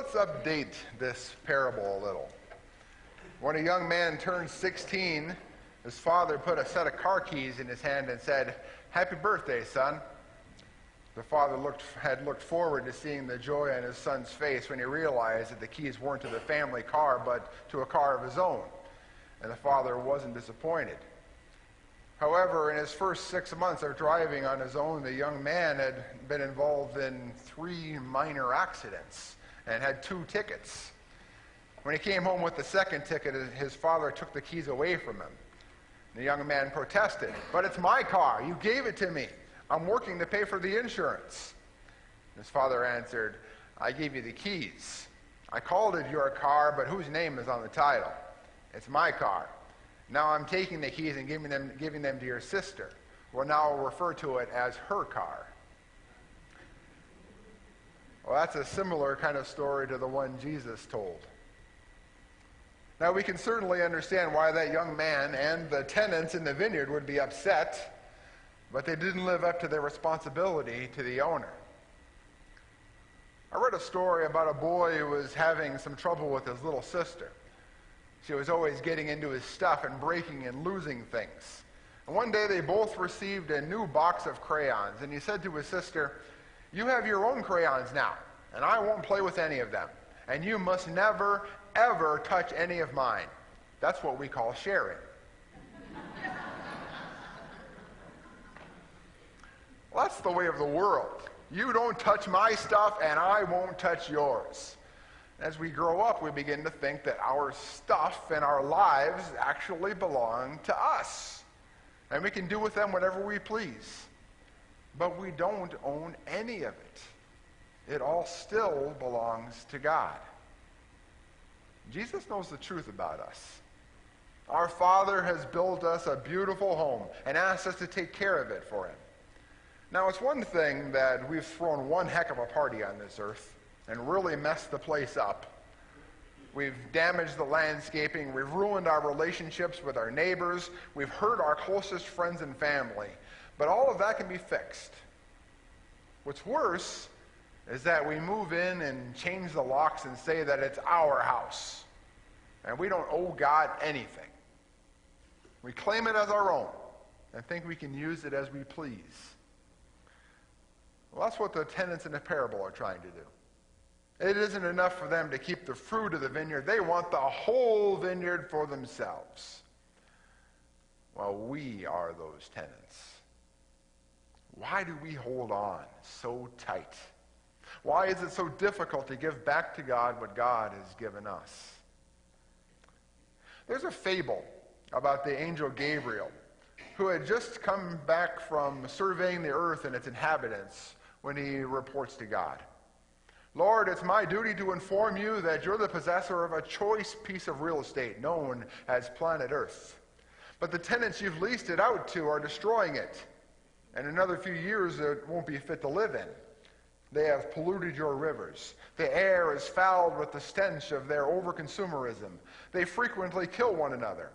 let's update this parable a little. When a young man turned 16, his father put a set of car keys in his hand and said, "Happy birthday, son." The father had looked forward to seeing the joy on his son's face when he realized that the keys weren't to the family car, but to a car of his own. And the father wasn't disappointed. However, in his first 6 months of driving on his own, the young man had been involved in 3 minor accidents and had 2 tickets. When he came home with the second ticket, his father took the keys away from him. The young man protested, "But it's my car. You gave it to me. I'm working to pay for the insurance." His father answered, "I gave you the keys. I called it your car, but whose name is on the title? It's my car. Now I'm taking the keys and giving them to your sister. We'll now refer to it as her car." Well, that's a similar kind of story to the one Jesus told. Now, we can certainly understand why that young man and the tenants in the vineyard would be upset, but they didn't live up to their responsibility to the owner. I read a story about a boy who was having some trouble with his little sister. She was always getting into his stuff and breaking and losing things. And one day they both received a new box of crayons, and he said to his sister, "You have your own crayons now, and I won't play with any of them. And you must never, ever touch any of mine." That's what we call sharing. Well, that's the way of the world. You don't touch my stuff, and I won't touch yours. As we grow up, we begin to think that our stuff and our lives actually belong to us, and we can do with them whatever we please. But we don't own any of it. It all still belongs to God. Jesus knows the truth about us. Our Father has built us a beautiful home and asked us to take care of it for him. Now, it's one thing that we've thrown one heck of a party on this earth and really messed the place up. We've damaged the landscaping, we've ruined our relationships with our neighbors, we've hurt our closest friends and family. But all of that can be fixed. What's worse is that we move in and change the locks and say that it's our house, and we don't owe God anything. We claim it as our own and think we can use it as we please. Well, that's what the tenants in the parable are trying to do. It isn't enough for them to keep the fruit of the vineyard. They want the whole vineyard for themselves. Well, we are those tenants. Why do we hold on so tight? Why is it so difficult to give back to God what God has given us? There's a fable about the angel Gabriel, who had just come back from surveying the earth and its inhabitants when he reports to God, "Lord, it's my duty to inform you that you're the possessor of a choice piece of real estate known as planet Earth. But the tenants you've leased it out to are destroying it. In another few years, it won't be fit to live in. They have polluted your rivers. The air is fouled with the stench of their overconsumerism. They frequently kill one another.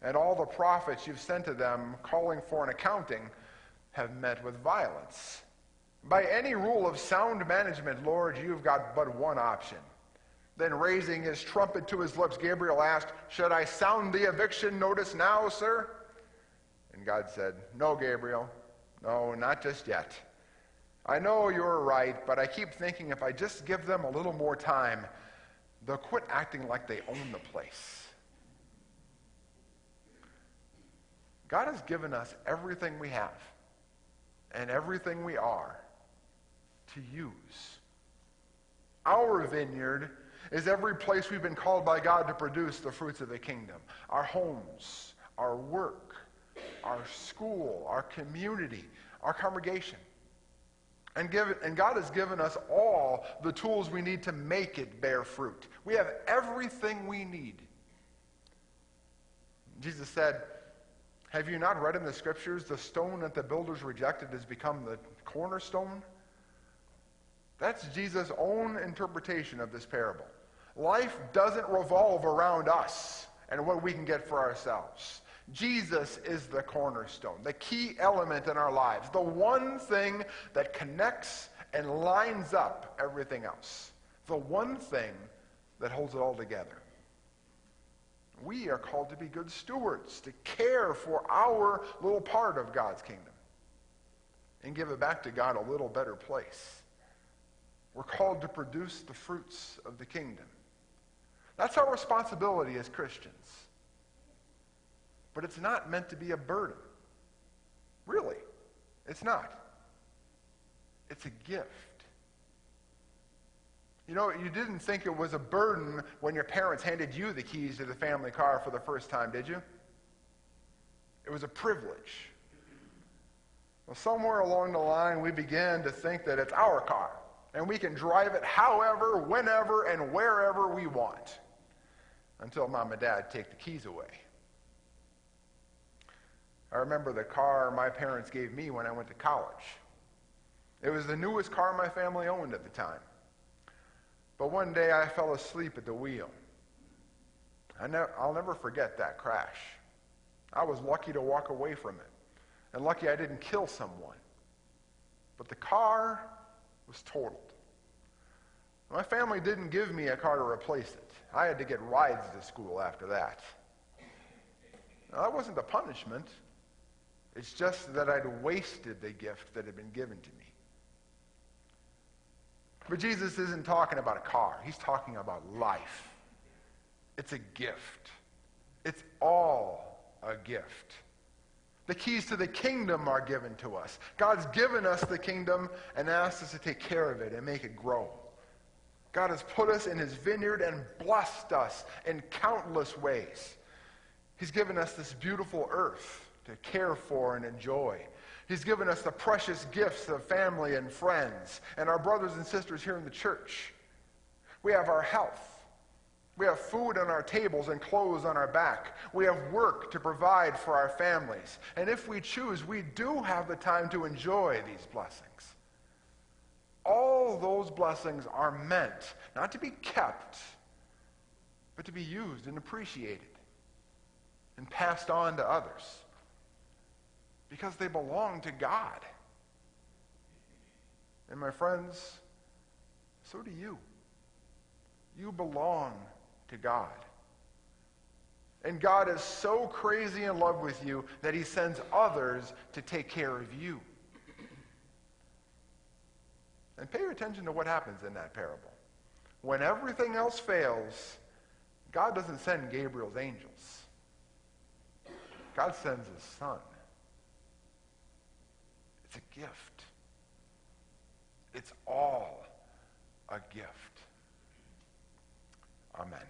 And all the prophets you've sent to them calling for an accounting have met with violence. By any rule of sound management, Lord, you've got but one option." Then raising his trumpet to his lips, Gabriel asked, "Should I sound the eviction notice now, sir?" And God said, "No, Gabriel. No, not just yet. I know you're right, but I keep thinking if I just give them a little more time, they'll quit acting like they own the place." God has given us everything we have and everything we are to use. Our vineyard is every place we've been called by God to produce the fruits of the kingdom. Our homes, our work, our school, our community, our congregation. And God has given us all the tools we need to make it bear fruit. We have everything we need. Jesus said, "Have you not read in the scriptures, the stone that the builders rejected has become the cornerstone?" That's Jesus' own interpretation of this parable. Life doesn't revolve around us and what we can get for ourselves. Jesus is the cornerstone, the key element in our lives, the one thing that connects and lines up everything else. the one thing that holds it all together. We are called to be good stewards, to care for our little part of God's kingdom and give it back to God a little better place. We're called to produce the fruits of the kingdom. That's our responsibility as Christians. But it's not meant to be a burden. Really, it's not. It's a gift. You know, you didn't think it was a burden when your parents handed you the keys to the family car for the first time, did you? It was a privilege. Well, somewhere along the line, we began to think that it's our car, and we can drive it however, whenever, and wherever we want, until Mom and Dad take the keys away. I remember the car my parents gave me when I went to college. It was the newest car my family owned at the time. But one day I fell asleep at the wheel. I'll never forget that crash. I was lucky to walk away from it, and lucky I didn't kill someone. But the car was totaled. My family didn't give me a car to replace it. I had to get rides to school after that. Now, that wasn't the punishment. It's just that I'd wasted the gift that had been given to me. But Jesus isn't talking about a car. He's talking about life. It's a gift. It's all a gift. The keys to the kingdom are given to us. God's given us the kingdom and asked us to take care of it and make it grow. God has put us in his vineyard and blessed us in countless ways. He's given us this beautiful earth to care for and enjoy. He's given us the precious gifts of family and friends and our brothers and sisters here in the church. We have our health. We have food on our tables and clothes on our back. We have work to provide for our families. And if we choose, we do have the time to enjoy these blessings. All those blessings are meant not to be kept, but to be used and appreciated and passed on to others. Because they belong to God. And my friends, so do you. You belong to God. And God is so crazy in love with you that he sends others to take care of you. And pay attention to what happens in that parable. When everything else fails, God doesn't send Gabriel's angels. God sends his son. It's a gift. It's all a gift. Amen.